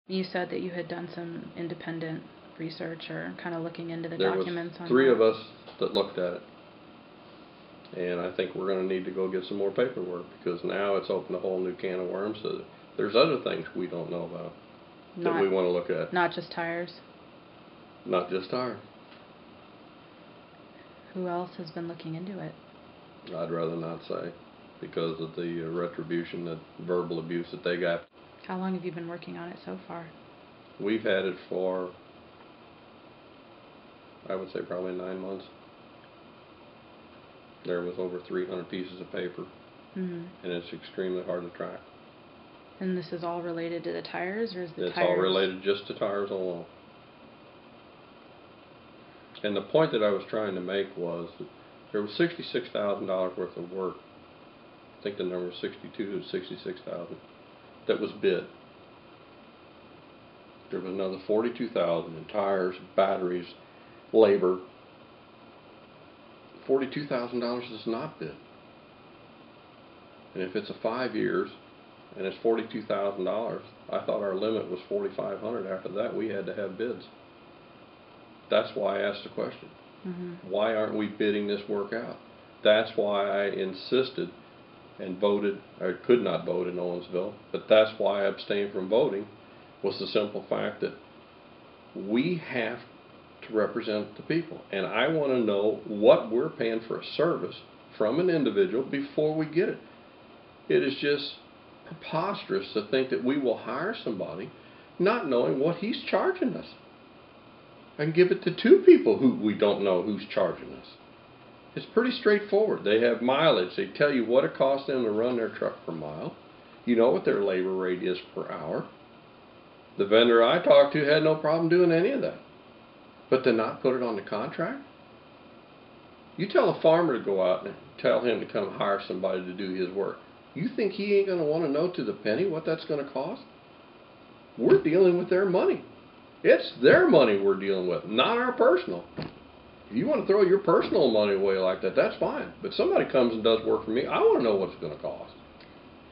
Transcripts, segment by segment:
You said that you had done some independent research or kind of looking into the There was documents on three that. of us that looked at it. And I think we're going to need to go get some more paperwork because now it's opened a whole new can of worms. So there's other things we don't know about that we want to look at. Not just tires. Not just tires. Who else has been looking into it? I'd rather not say because of the retribution, the verbal abuse that they got. How long have you been working on it so far? We've had it for, I would say, probably 9 months. There was over 300 pieces of paper, and it's extremely hard to track. And this is all related to the tires, or is the It's tires? all related just to tires alone. And the point that I was trying to make was that there was $66,000 worth of work. I think the number was 62 to 66,000 that was bid. There was another 42,000 in tires, batteries, labor. $42,000 is not bid. And if it's a 5 years and it's $42,000, I thought our limit was $4,500. After that, we had to have bids. That's why I asked the question. Why aren't we bidding this work out? That's why I insisted and voted, or could not vote in Owensville, but that's why I abstained from voting, was the simple fact that we have to represent the people. And I want to know what we're paying for a service from an individual before we get it. It is just preposterous to think that we will hire somebody not knowing what he's charging us and give it to two people who we don't know who's charging us. It's pretty straightforward. They have mileage. They tell you what it costs them to run their truck per mile. You know what their labor rate is per hour. The vendor I talked to had no problem doing any of that. But to not put it on the contract? You tell a farmer to go out and tell him to come hire somebody to do his work. You think he ain't going to want to know to the penny what that's going to cost? We're dealing with their money. It's their money we're dealing with, not our personal. If you want to throw your personal money away like that, that's fine. But somebody comes and does work for me, I want to know what it's going to cost.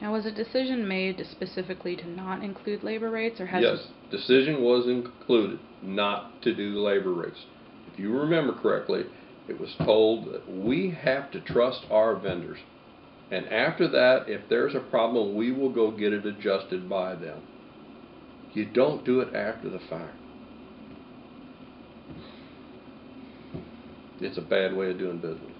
Now, was a decision made specifically to not include labor rates, or has Yes, decision was included not to do labor rates. If you remember correctly, it was told that we have to trust our vendors. And after that, if there's a problem, we will go get it adjusted by them. You don't do it after the fact. It's a bad way of doing business.